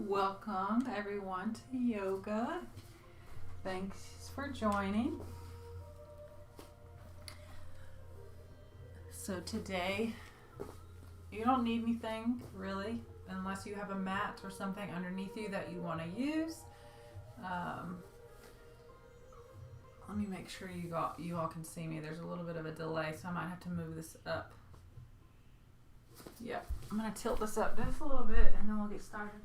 Welcome everyone to yoga. Thanks for joining. So today, you don't need anything really, unless you have a mat or something underneath you that you want to use. Let me make sure you all can see me. There's a little bit of a delay, so I might have to move this up. Yep, I'm going to tilt this up just a little bit and then we'll get started.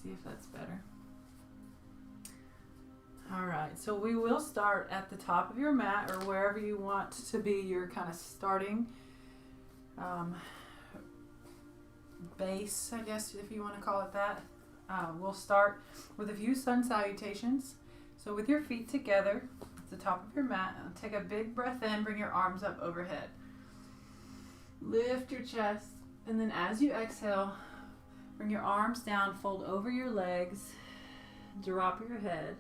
See if that's better. Alright, so we will start at the top of your mat or wherever you want to be your kind of starting base, I guess, if you want to call it that. We'll start with a few sun salutations. So with your feet together at the top of your mat, take a big breath in, bring your arms up overhead. Lift your chest, and then as you exhale, bring your arms down, fold over your legs, drop your head.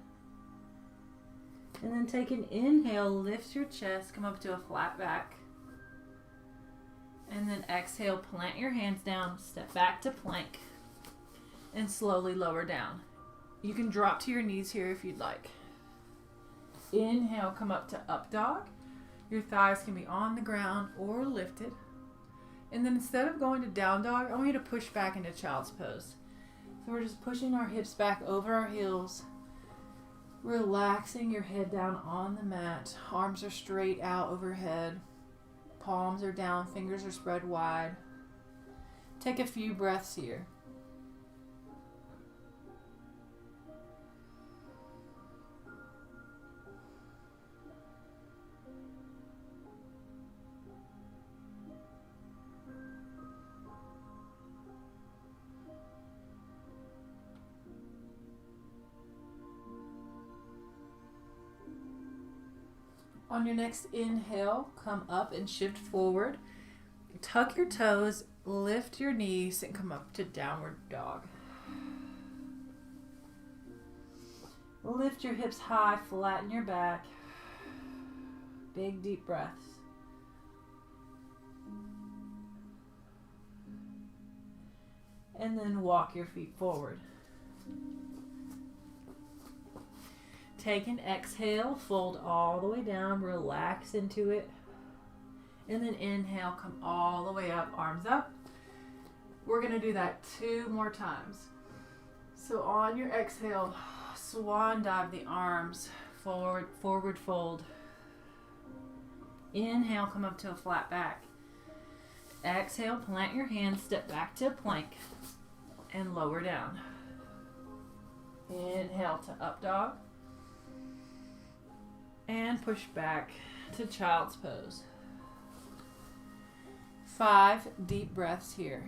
And then take an inhale, lift your chest, come up to a flat back. And then exhale, plant your hands down, step back to plank, and slowly lower down. You can drop to your knees here if you'd like. Inhale, come up to up dog. Your thighs can be on the ground or lifted. And then instead of going to down dog, I want you to push back into child's pose. So we're just pushing our hips back over our heels, relaxing your head down on the mat. Arms are straight out overhead. Palms are down, fingers are spread wide. Take a few breaths here. On your next inhale, come up and shift forward. Tuck your toes, lift your knees, and come up to downward dog. Lift your hips high, flatten your back. Big deep breaths. And then walk your feet forward. Take an exhale, fold all the way down, relax into it. And then inhale, come all the way up, arms up. We're going to do that 2 more times. So on your exhale, swan dive the arms, forward fold. Inhale, come up to a flat back. Exhale, plant your hands, step back to plank, and lower down. Inhale to up dog. And push back to child's pose. 5 deep breaths here.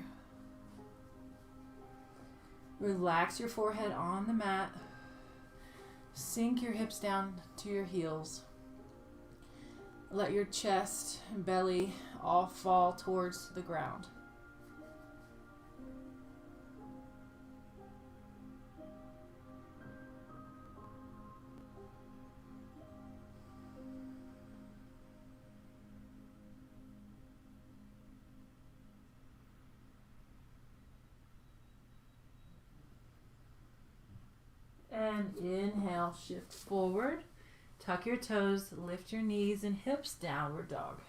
Relax your forehead on the mat. Sink your hips down to your heels. Let your chest and belly all fall towards the ground. And inhale, shift forward. Tuck your toes, lift your knees and hips, downward dog.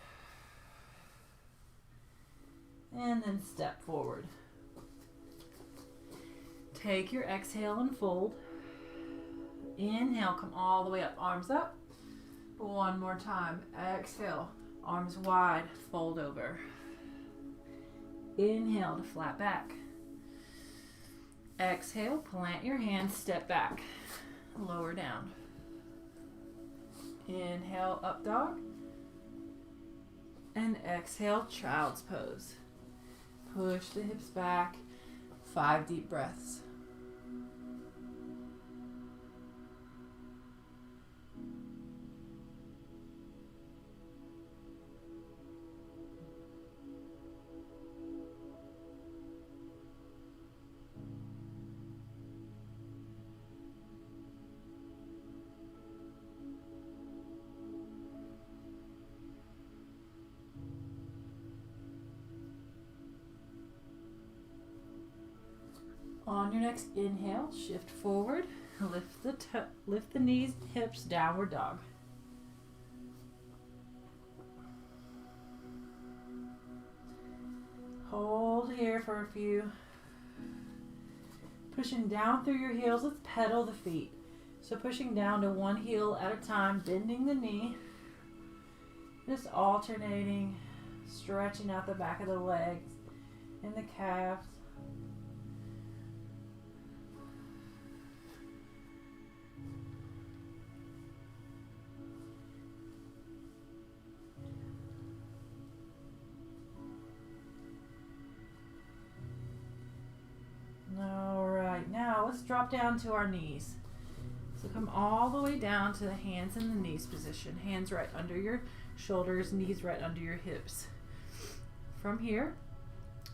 And then step forward. Take your exhale and fold. Inhale, come all the way up, arms up. 1 more time. Exhale, arms wide, fold over. Inhale to flat back. Exhale, plant your hands, step back, lower down. Inhale, up dog. And exhale, child's pose. Push the hips back, 5 deep breaths. On your next inhale, shift forward, lift the knees, hips, downward dog. Hold here for a few. Pushing down through your heels, let's pedal the feet. So pushing down to one heel at a time, bending the knee. Just alternating, stretching out the back of the legs and the calves. All right, now let's drop down to our knees. So come all the way down to the hands in the knees position. Hands right under your shoulders, knees right under your hips. From here,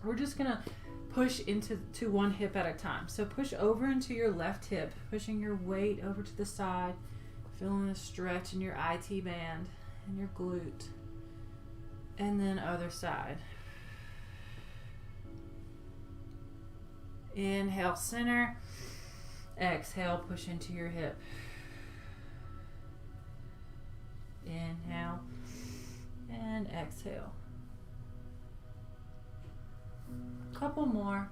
we're just gonna push into one hip at a time. So push over into your left hip, pushing your weight over to the side, feeling a stretch in your IT band and your glute. And then other side. Inhale, center. Exhale, push into your hip. Inhale and exhale. Couple more.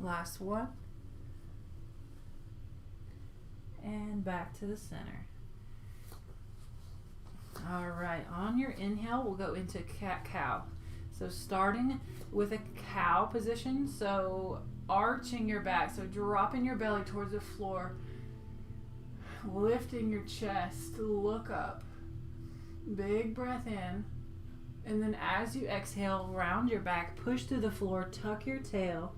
Last one. And back to the center. All right, on your inhale, we'll go into cat-cow. So starting with a cow position, so arching your back, so dropping your belly towards the floor, lifting your chest, look up, big breath in, and then as you exhale, round your back, push through the floor, tuck your tail,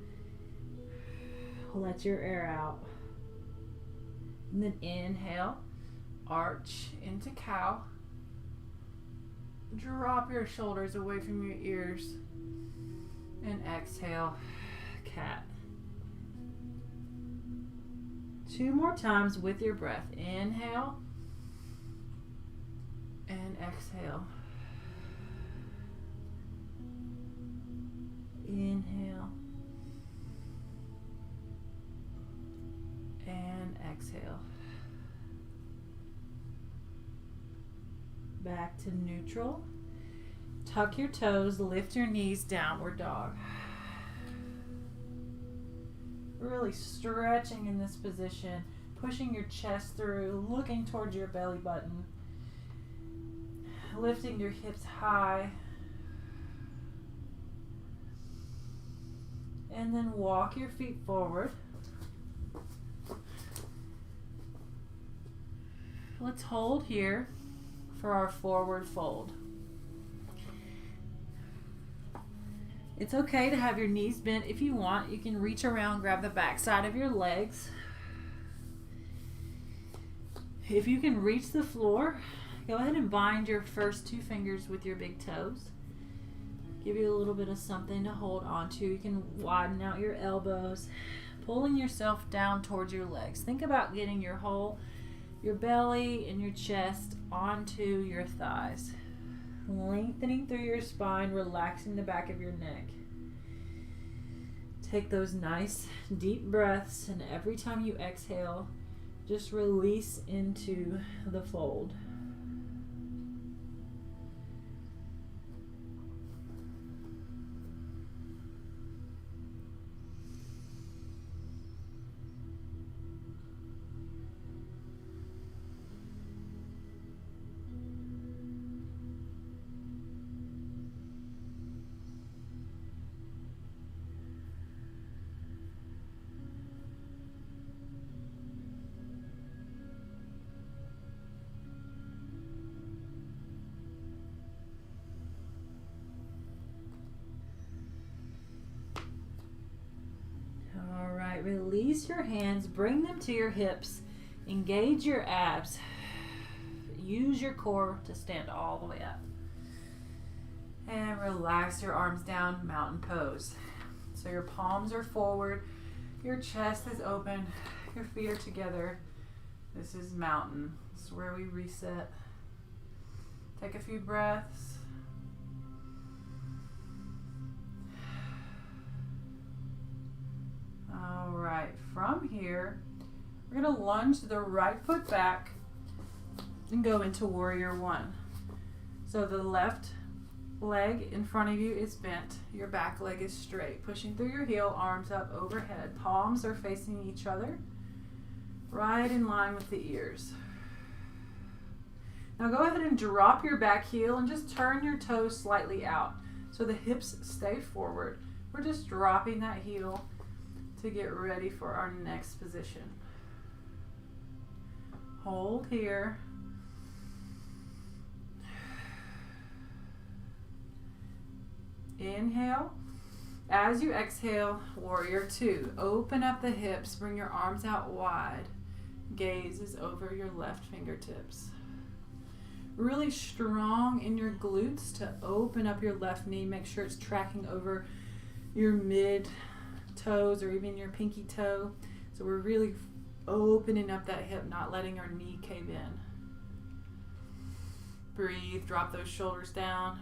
let your air out. And then inhale, arch into cow. Drop your shoulders away from your ears. And exhale, cat. 2 more times with your breath. Inhale and exhale. Inhale and exhale. Back to neutral. Tuck your toes, lift your knees, downward dog. Really stretching in this position, pushing your chest through, looking towards your belly button, lifting your hips high, and then walk your feet forward. Let's hold here for our forward fold. It's okay to have your knees bent. If you want, you can reach around, grab the back side of your legs. If you can reach the floor, go ahead and bind your first 2 fingers with your big toes. Give you a little bit of something to hold on to. You can widen out your elbows, pulling yourself down towards your legs. Think about getting your belly and your chest onto your thighs. Lengthening through your spine, relaxing the back of your neck. Take those nice deep breaths, and every time you exhale, just release into the fold. Release your hands, bring them to your hips, engage your abs, use your core to stand all the way up. And relax your arms down, mountain pose. So your palms are forward, Your chest is open. Your feet are together. This is mountain. This is where we reset. Take a few breaths. All right, from here, we're going to lunge the right foot back and go into warrior one. So the left leg in front of you is bent. Your back leg is straight. Pushing through your heel, arms up overhead. Palms are facing each other, right in line with the ears. Now go ahead and drop your back heel and just turn your toes slightly out so the hips stay forward. We're just dropping that heel to get ready for our next position. Hold here. Inhale. As you exhale, warrior two. Open up the hips, bring your arms out wide. Gaze is over your left fingertips. Really strong in your glutes to open up your left knee. Make sure it's tracking over your mid toes or even your pinky toe. So we're really opening up that hip, not letting our knee cave in. Breathe, drop those shoulders down.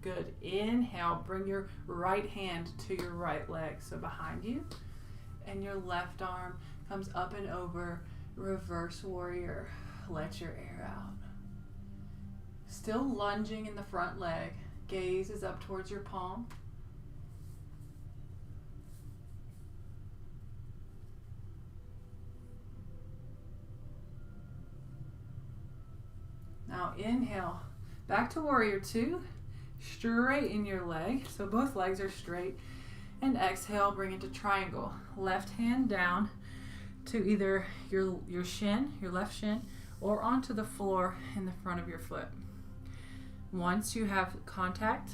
Good. Inhale, bring your right hand to your right leg, so behind you, and your left arm comes up and over, reverse warrior. Let your air out. Still lunging in the front leg. Gaze is up towards your palm. Now inhale, back to warrior two. Straighten your leg, so both legs are straight, and exhale, bring it to triangle. Left hand down to either your shin, your left shin, or onto the floor in the front of your foot. Once you have contact,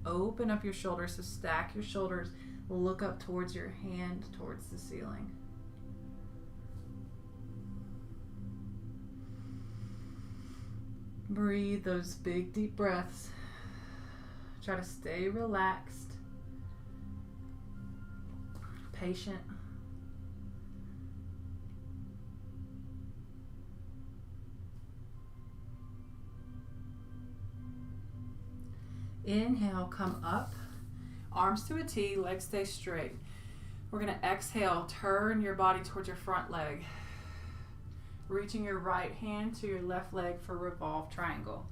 open up your shoulders, so stack your shoulders, look up towards your hand, towards the ceiling. Breathe those big deep breaths. Try to stay relaxed, patient. Inhale, come up, arms to a T, legs stay straight. We're going to exhale, turn your body towards your front leg, reaching your right hand to your left leg for revolve triangle.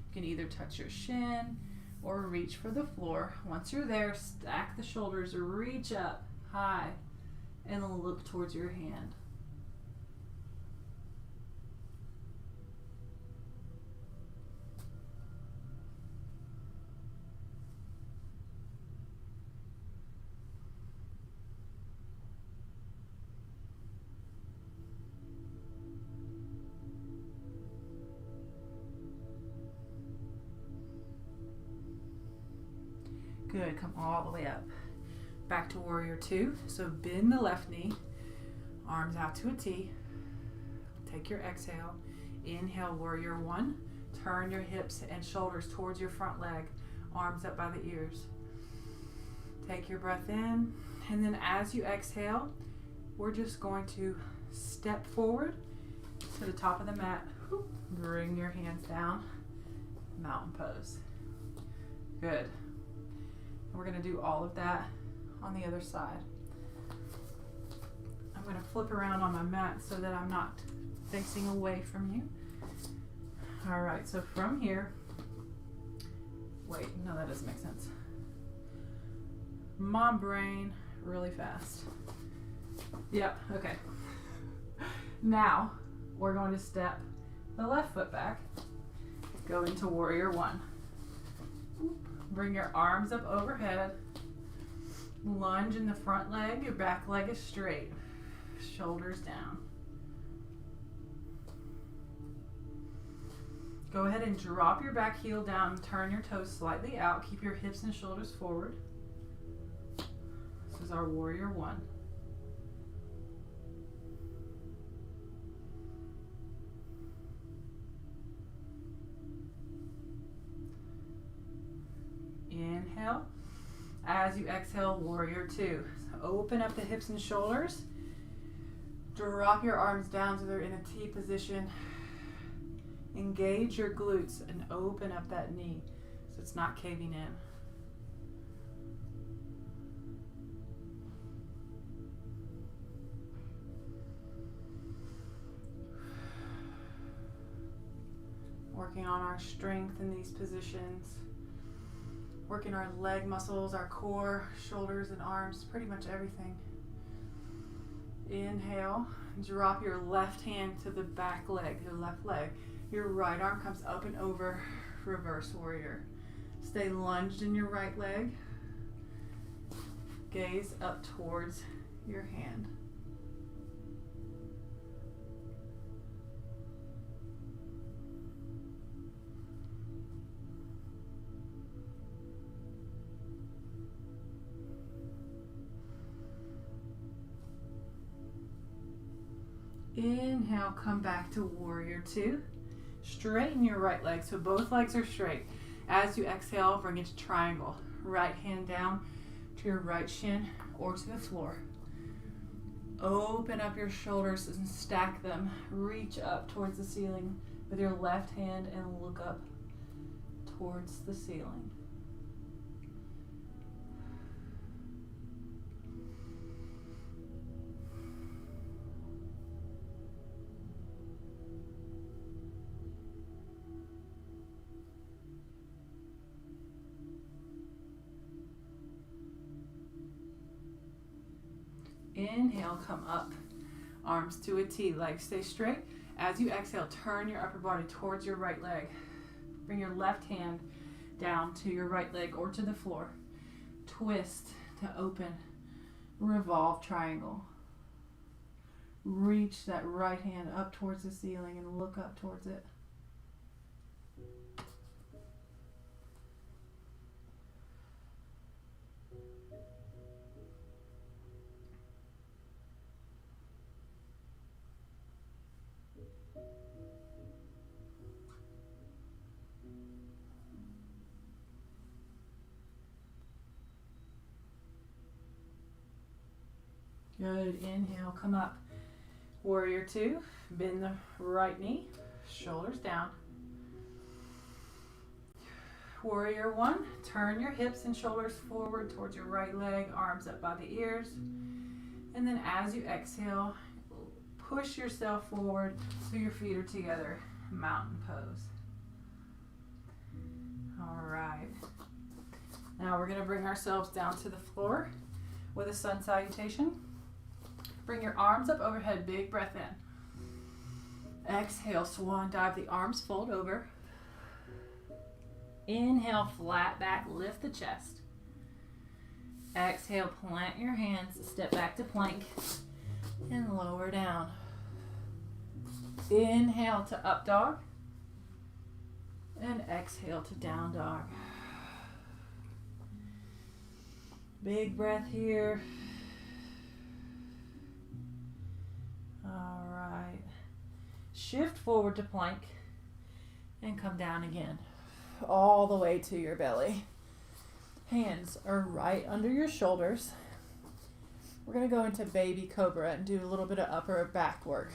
You can either touch your shin or reach for the floor. Once you're there, stack the shoulders, reach up high, and look towards your hand. Good, come all the way up. Back to warrior two. So bend the left knee, arms out to a T. Take your exhale. Inhale, warrior one. Turn your hips and shoulders towards your front leg, arms up by the ears. Take your breath in, and then as you exhale, we're just going to step forward to the top of the mat. Bring your hands down, mountain pose. Good. We're going to do all of that on the other side. I'm going to flip around on my mat so that I'm not facing away from you. All right, so from here, wait, no, that doesn't make sense. Mom brain, really fast. Yep, okay. Now, we're going to step the left foot back, go into warrior one. Bring your arms up overhead. Lunge in the front leg. Your back leg is straight. Shoulders down. Go ahead and drop your back heel down. Turn your toes slightly out. Keep your hips and shoulders forward. This is our warrior one. inhale. As you exhale, warrior two. So open up the hips and shoulders. Drop your arms down so they're in a T position. Engage your glutes and open up that knee so it's not caving in. Working on our strength in these positions. Working our leg muscles, our core, shoulders and arms, pretty much everything. Inhale, drop your left hand to the back leg, your left leg. Your right arm comes up and over, reverse warrior. Stay lunged in your right leg. Gaze up towards your hand. Inhale, come back to warrior two. Straighten your right leg so both legs are straight. As you exhale, bring it to triangle. Right hand down to your right shin or to the floor. Open up your shoulders and stack them. Reach up towards the ceiling with your left hand and look up towards the ceiling. Inhale, come up, arms to a T, legs stay straight. As you exhale, turn your upper body towards your right leg. Bring your left hand down to your right leg or to the floor. Twist to open, revolve triangle. Reach that right hand up towards the ceiling and look up towards it. Good. Inhale, come up. Warrior two. Bend the right knee, shoulders down. Warrior one. Turn your hips and shoulders forward towards your right leg, arms up by the ears. And then as you exhale, push yourself forward so your feet are together. Mountain pose. All right. Now we're going to bring ourselves down to the floor with a sun salutation. Bring your arms up overhead, big breath in. Exhale, swan dive, the arms fold over. Inhale, flat back, lift the chest. Exhale, plant your hands, step back to plank, and lower down. Inhale to up dog, and exhale to down dog. Big breath here. All right. Shift forward to plank and come down again. All the way to your belly. Hands are right under your shoulders. We're going to go into baby cobra and do a little bit of upper back work.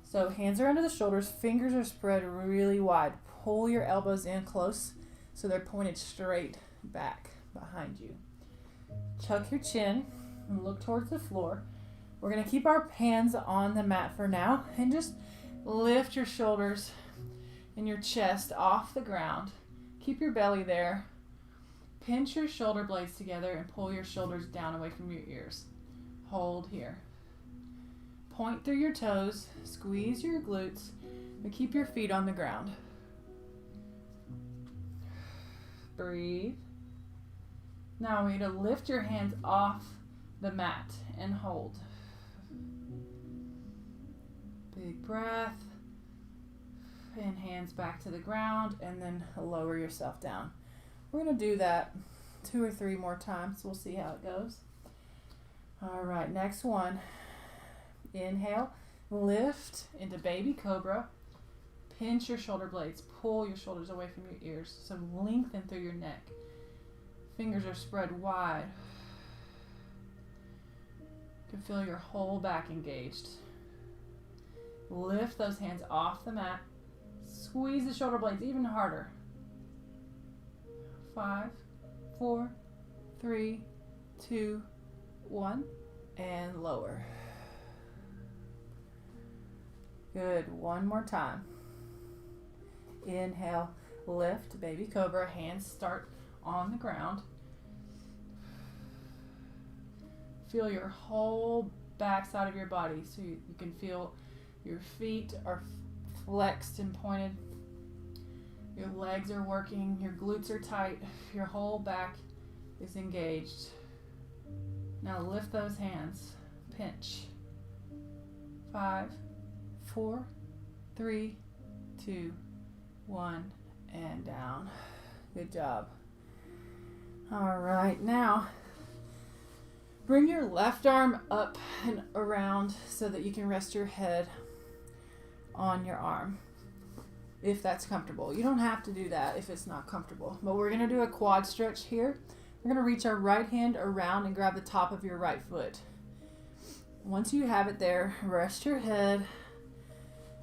So hands are under the shoulders, fingers are spread really wide. Pull your elbows in close so they're pointed straight back behind you. Tuck your chin and look towards the floor. We're going to keep our hands on the mat for now and just lift your shoulders and your chest off the ground. Keep your belly there. Pinch your shoulder blades together and pull your shoulders down away from your ears. Hold here. Point through your toes, squeeze your glutes, but keep your feet on the ground. Breathe. Now we need to lift your hands off the mat and hold. Big breath. And hands back to the ground and then lower yourself down. We're going to do that 2 or 3 more times. We'll see how it goes. All right, next one. Inhale, lift into baby cobra. Pinch your shoulder blades. Pull your shoulders away from your ears. So lengthen through your neck. Fingers are spread wide. You can feel your whole back engaged. Lift those hands off the mat. Squeeze the shoulder blades even harder. 5, 4, 3, 2, 1, and lower. Good. One more time. Inhale, lift, baby cobra. Hands start on the ground. Feel your whole back side of your body, so you can feel your feet are flexed and pointed. Your legs are working, your glutes are tight, your whole back is engaged. Now lift those hands, pinch. 5, 4, 3, 2, 1, and down. Good job. All right, now bring your left arm up and around so that you can rest your head on your arm, if that's comfortable. You don't have to do that if it's not comfortable, but we're going to do a quad stretch here. We're going to reach our right hand around and grab the top of your right foot. Once you have it there, rest your head.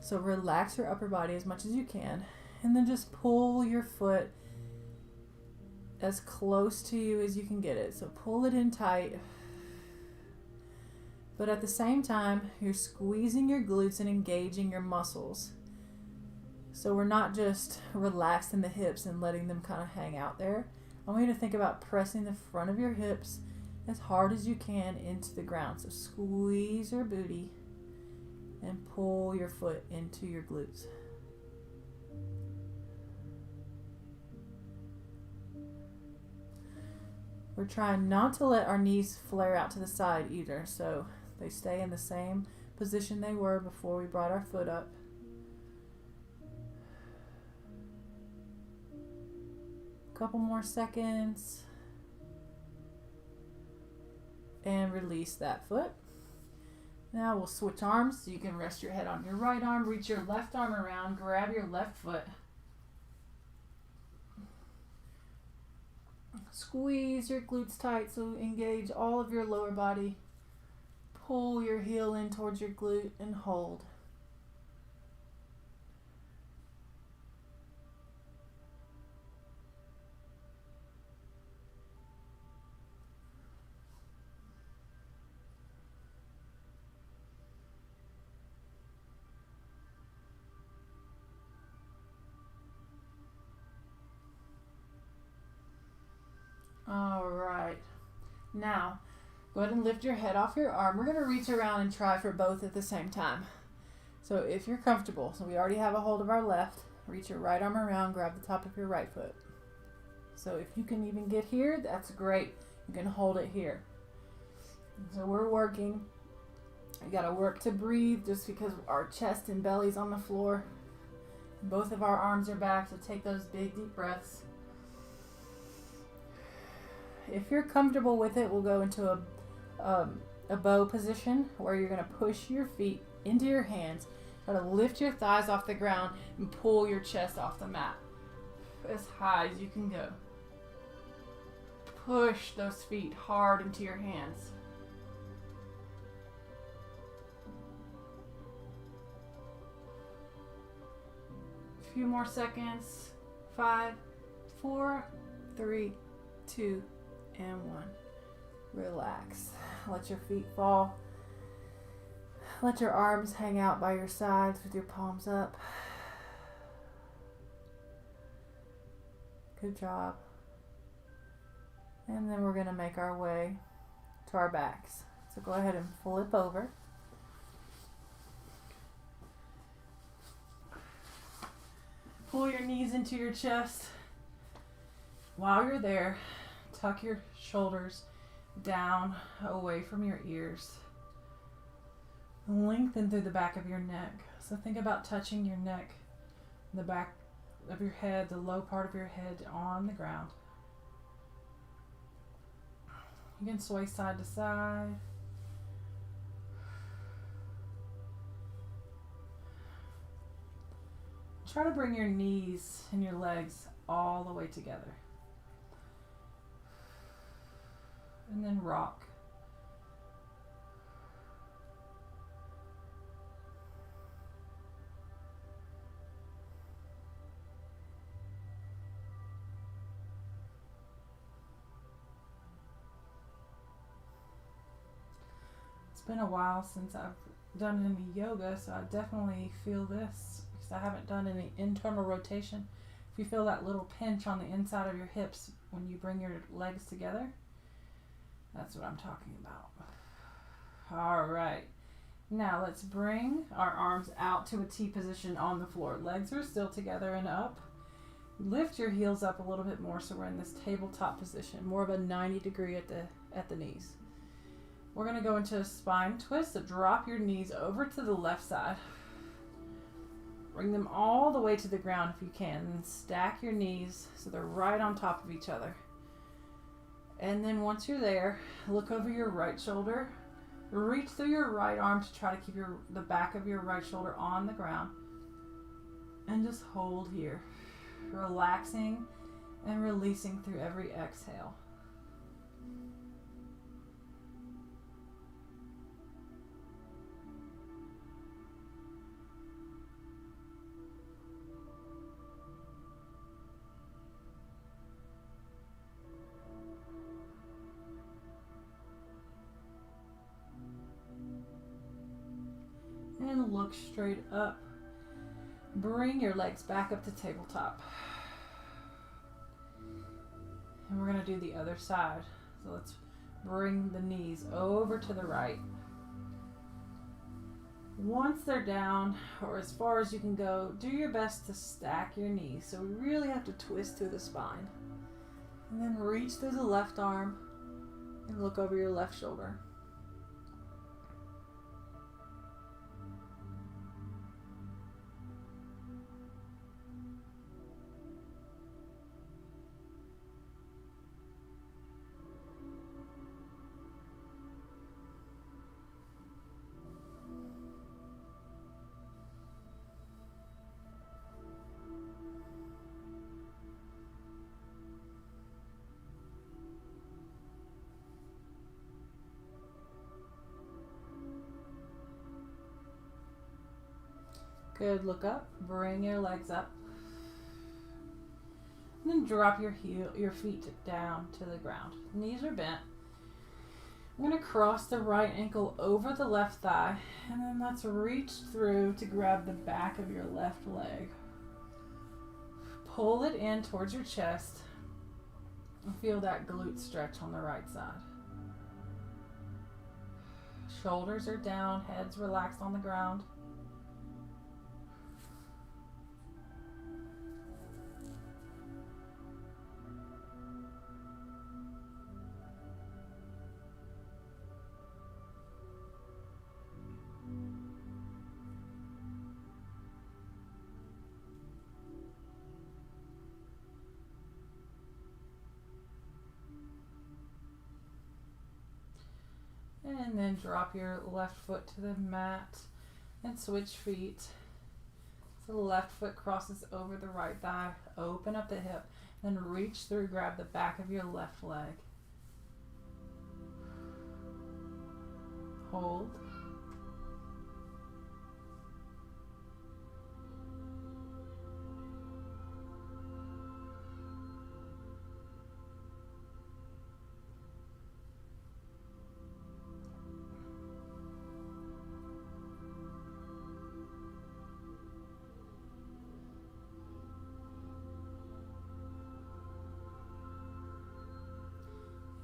So relax your upper body as much as you can, and then just pull your foot as close to you as you can get it. So pull it in tight, but at the same time, you're squeezing your glutes and engaging your muscles. So we're not just relaxing the hips and letting them kind of hang out there. I want you to think about pressing the front of your hips as hard as you can into the ground. So squeeze your booty and pull your foot into your glutes. We're trying not to let our knees flare out to the side either, so they stay in the same position they were before we brought our foot up. Couple more seconds. And release that foot. Now we'll switch arms so you can rest your head on your right arm, reach your left arm around, grab your left foot. Squeeze your glutes tight so engage all of your lower body. Pull your heel in towards your glute and hold. All right. Now, go ahead and lift your head off your arm. We're going to reach around and try for both at the same time. So if you're comfortable, so we already have a hold of our left, reach your right arm around, grab the top of your right foot. So if you can even get here, that's great. You can hold it here. So we're working. We got to work to breathe just because our chest and belly's on the floor. Both of our arms are back, so take those big deep breaths. If you're comfortable with it, we'll go into a bow position where you're going to push your feet into your hands. Try to lift your thighs off the ground and pull your chest off the mat as high as you can go. Push those feet hard into your hands. A few more seconds. 5, 4, 3, 2, and 1. Relax. Let your feet fall. Let your arms hang out by your sides with your palms up. Good job. And then we're going to make our way to our backs. So go ahead and flip over. Pull your knees into your chest. While you're there, tuck your shoulders down away from your ears. Lengthen through the back of your neck. So think about touching your neck, the back of your head, the low part of your head on the ground. You can sway side to side. Try to bring your knees and your legs all the way together. And then rock. It's been a while since I've done any yoga, so I definitely feel this because I haven't done any internal rotation. If you feel that little pinch on the inside of your hips when you bring your legs together, that's what I'm talking about. All right. Now let's bring our arms out to a T position on the floor. Legs are still together and up. Lift your heels up a little bit more so we're in this tabletop position, more of a 90 degree at the knees. We're going to go into a spine twist, so drop your knees over to the left side. Bring them all the way to the ground if you can, and stack your knees so they're right on top of each other. And then once you're there, look over your right shoulder. Reach through your right arm to try to keep the back of your right shoulder on the ground. And just hold here, relaxing and releasing through every exhale. And look straight up. Bring your legs back up to tabletop. And we're going to do the other side. So let's bring the knees over to the right. Once they're down, or as far as you can go, do your best to stack your knees. So we really have to twist through the spine. And then reach through the left arm and look over your left shoulder. Good, look up, bring your legs up. And then drop your feet down to the ground. Knees are bent. I'm going to cross the right ankle over the left thigh, and then let's reach through to grab the back of your left leg. Pull it in towards your chest and feel that glute stretch on the right side. Shoulders are down, head's relaxed on the ground. And then drop your left foot to the mat and switch feet. So the left foot crosses over the right thigh. Open up the hip. Then reach through, grab the back of your left leg. Hold.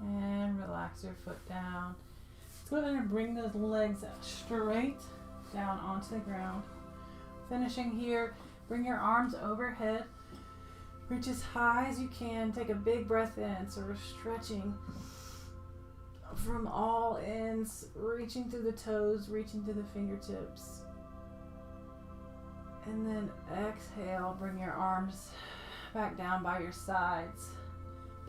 And relax your foot down. Let's go ahead and bring those legs straight down onto the ground. Finishing here, bring your arms overhead. Reach as high as you can. Take a big breath in. So we're stretching from all ends, reaching through the toes, reaching through the fingertips. And then exhale, bring your arms back down by your sides.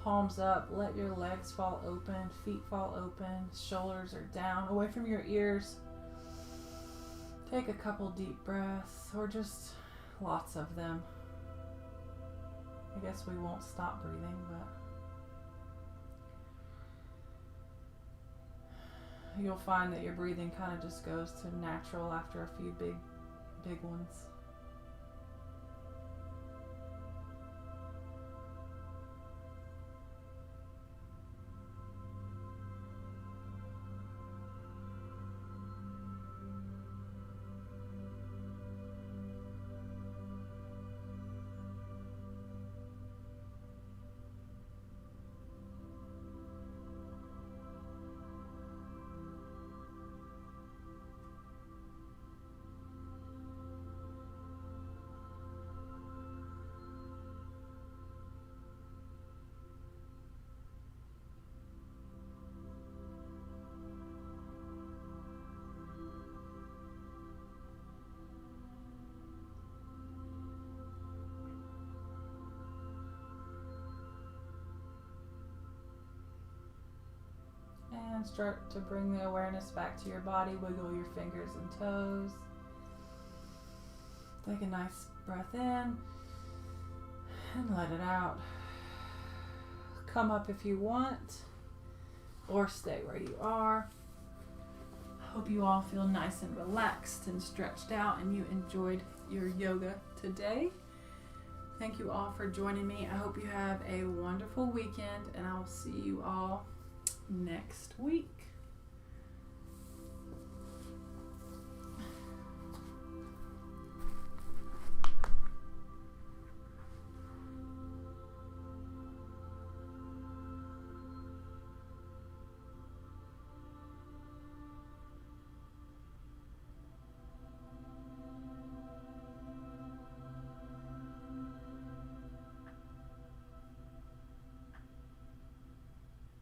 Palms up, let your legs fall open, feet fall open, shoulders are down, away from your ears. Take a couple deep breaths, or just lots of them. I guess we won't stop breathing, you'll find that your breathing kind of just goes to natural after a few big ones. And start to bring the awareness back to your body. Wiggle your fingers and toes. Take a nice breath in and let it out. Come up if you want, or stay where you are. Hope you all feel nice and relaxed and stretched out and you enjoyed your yoga today. Thank you all for joining me. I hope you have a wonderful weekend, and I will see you all next week.